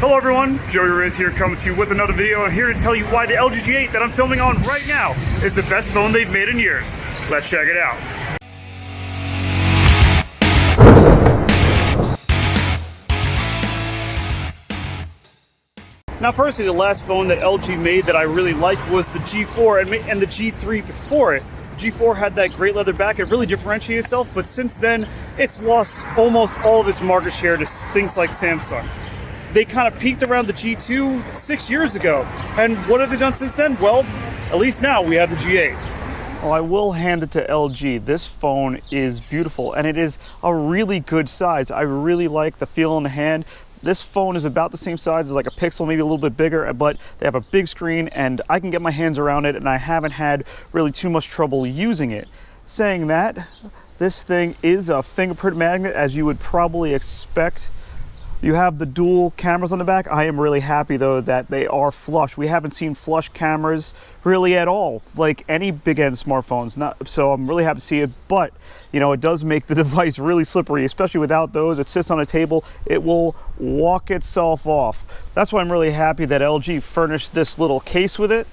Hello everyone, Joey Riz here coming to you with another video. I'm here to tell you why the LG G8 that I'm filming on right now is the best phone they've made in years. Let's check it out. Now personally, the last phone that LG made that I really liked was the G4 and the G3 before it. The G4 had that great leather back, it really differentiated itself, but since then, it's lost almost all of its market share to things like Samsung. They kind of peaked around the G2 6 years ago. And what have they done since then? Well, at least now we have the G8. Well, I will hand it to LG. This phone is beautiful and it is a really good size. I really like the feel in the hand. This phone is about the same size as like a Pixel, maybe a little bit bigger, but they have a big screen and I can get my hands around it and I haven't had really too much trouble using it. Saying that, this thing is a fingerprint magnet, as you would probably expect. You have the dual cameras on the back. I am really happy though that they are flush. We haven't seen flush cameras really at all, like any big end smartphones. So I'm really happy to see it, but you know, it does make the device really slippery, especially without those. It sits on a table, it will walk itself off. That's why I'm really happy that LG furnished this little case with it.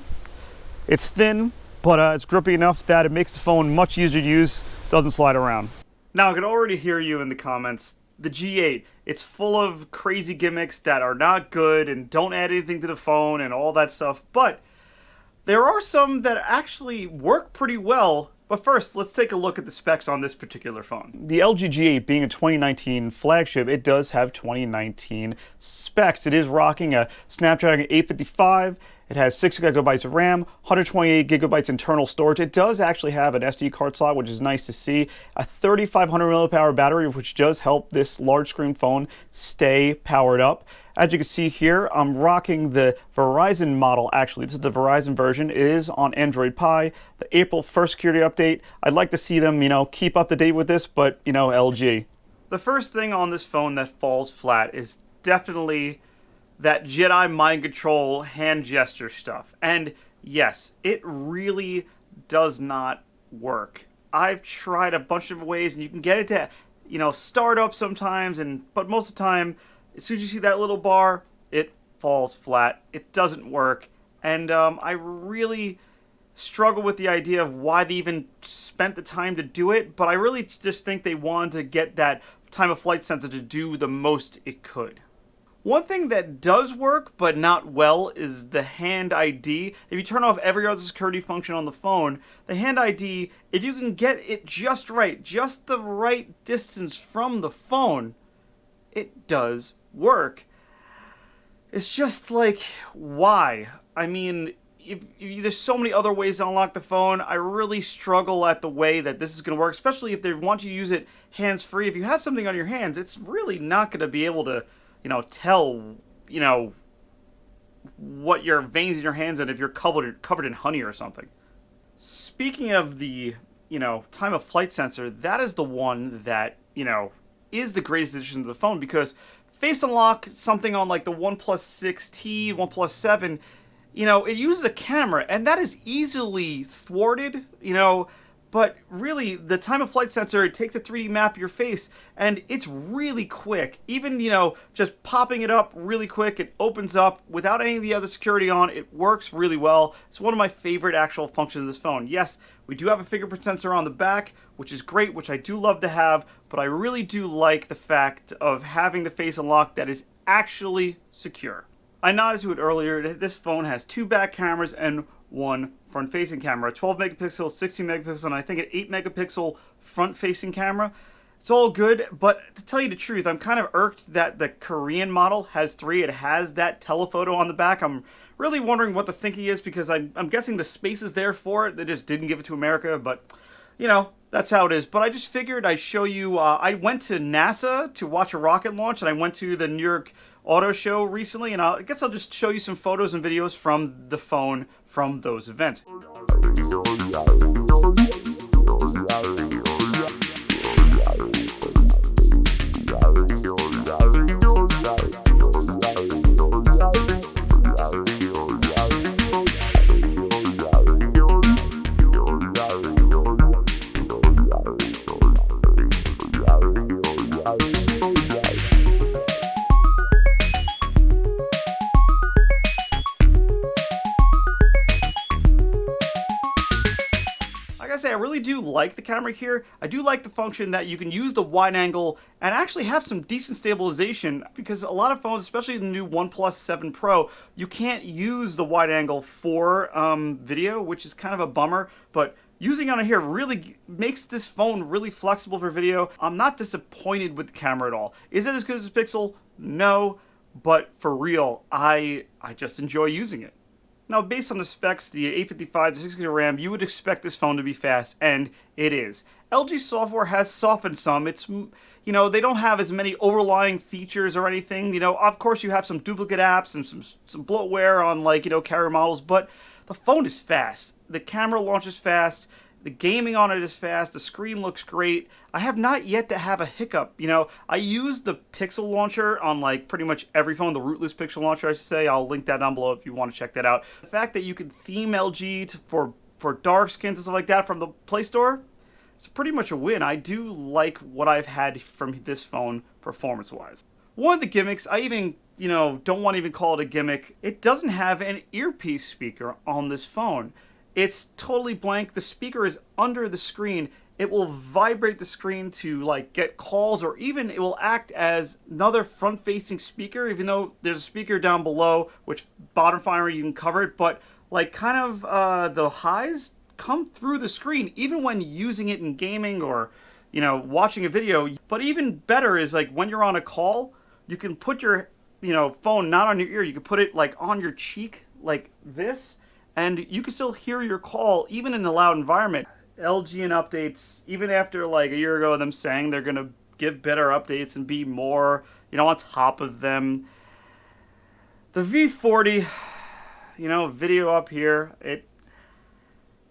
It's thin, but it's grippy enough that it makes the phone much easier to use, doesn't slide around. Now I can already hear you in the comments. The G8, it's full of crazy gimmicks that are not good and don't add anything to the phone and all that stuff, but there are some that actually work pretty well. But first, let's take a look at the specs on this particular phone. The LG G8 being a 2019 flagship, it does have 2019 specs. It is rocking a Snapdragon 855. It has 6 gigabytes of RAM, 128 gigabytes internal storage. It does actually have an SD card slot, which is nice to see. A 3500 milliamp battery, which does help this large screen phone stay powered up. As you can see here, I'm rocking the Verizon model, actually. This is the Verizon version. It is on Android Pie, the April 1st security update. I'd like to see them, keep up to date with this, but, LG. The first thing on this phone that falls flat is definitely that Jedi mind control hand gesture stuff. And yes, it really does not work. I've tried a bunch of ways and you can get it to, start up sometimes, but most of the time, as soon as you see that little bar, it falls flat. It doesn't work. And I really struggle with the idea of why they even spent the time to do it, but I really just think they wanted to get that time of flight sensor to do the most it could. One thing that does work, but not well, is the Hand ID. If you turn off every other security function on the phone, the Hand ID, if you can get it just right, just the right distance from the phone, it does work. It's just like, why? I mean, if there's so many other ways to unlock the phone. I really struggle at the way that this is going to work, especially if they want you to use it hands-free. If you have something on your hands, it's really not going to be able to tell, what your veins in your hands and if you're covered in honey or something. Speaking of the, time of flight sensor, that is the one that, is the greatest addition to the phone, because Face Unlock, something on like the OnePlus 6T, OnePlus 7, it uses a camera and that is easily thwarted, but really, the time of flight sensor, it takes a 3D map of your face, and it's really quick. Even, just popping it up really quick, it opens up without any of the other security on. It works really well. It's one of my favorite actual functions of this phone. Yes, we do have a fingerprint sensor on the back, which is great, which I do love to have, but I really do like the fact of having the face unlock that is actually secure. I nodded to it earlier, this phone has 2 back cameras and 1 front-facing camera, 12 megapixel, 16 megapixel, and I think an 8 megapixel front-facing camera. It's all good, but to tell you the truth, I'm kind of irked that the Korean model has 3. It has that telephoto on the back. I'm really wondering what the thinking is, because I'm guessing the space is there for it. They just didn't give it to America, but, that's how it is. But I just figured I'd show you, I went to NASA to watch a rocket launch, and I went to the New York Auto Show recently, and I guess I'll just show you some photos and videos from the phone from those events. gotta say, I really do like the camera here. I do like the function that you can use the wide angle and actually have some decent stabilization, because a lot of phones, especially the new OnePlus 7 Pro, you can't use the wide angle for video, which is kind of a bummer, but using on it here really makes this phone really flexible for video. I'm not disappointed with the camera at all. Is it as good as Pixel? No, but for real, I just enjoy using it. Now, based on the specs, the 855 to 6GB RAM, you would expect this phone to be fast, and it is. LG software has softened some. It's, you know, they don't have as many overlying features or anything. You know, of course you have some duplicate apps and some bloatware on, like, you know, carrier models, but the phone is fast. The camera launches fast. The gaming on it is fast. The screen looks great. I have not yet to have a hiccup. You know, I use the Pixel launcher on like pretty much every phone, the rootless Pixel launcher, I should say. I'll link that down below if you want to check that out. The fact that you can theme LG for dark skins and stuff like that from the Play Store, it's pretty much a win. I do like what I've had from this phone performance-wise. One of the gimmicks, I even, you know, don't want to even call it a gimmick, it doesn't have an earpiece speaker on this phone. It's totally blank. The speaker is under the screen. It will vibrate the screen to like get calls, or even it will act as another front-facing speaker, even though there's a speaker down below, which bottom finder you can cover it, but like kind of the highs come through the screen, even when using it in gaming or, you know, watching a video. But even better is like when you're on a call, you can put your, you know, phone not on your ear. You can put it like on your cheek like this, and you can still hear your call even in a loud environment. LG and updates, even after like a year ago them saying they're gonna give better updates and be more, you know, on top of them. The V40, you know, video up here,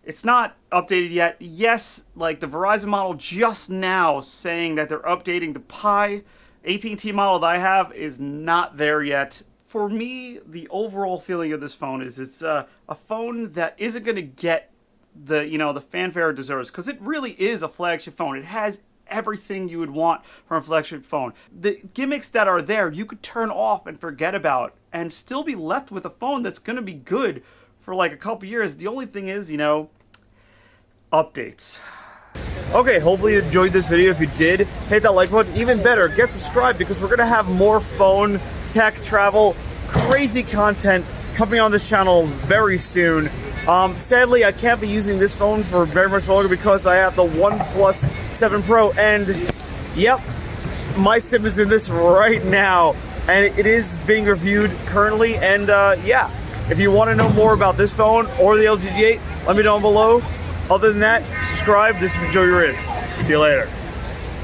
it's not updated yet. Yes, like the Verizon model just now saying that they're updating the Pi. AT&T model that I have is not there yet. For me, the overall feeling of this phone is it's a phone that isn't going to get the, you know, the fanfare it deserves, because it really is a flagship phone. It has everything you would want from a flagship phone. The gimmicks that are there, you could turn off and forget about and still be left with a phone that's going to be good for like a couple years. The only thing is, you know, updates. Okay, hopefully you enjoyed this video. If you did, hit that like button. Even better, get subscribed, because we're going to have more phone, tech, travel, crazy content coming on this channel very soon. Sadly, I can't be using this phone for very much longer because I have the OnePlus 7 Pro, and yep, my SIM is in this right now, and it is being reviewed currently. And yeah, if you want to know more about this phone or the LG V8, let me know down below. Other than that, subscribe. This is Joey Riz. See you later.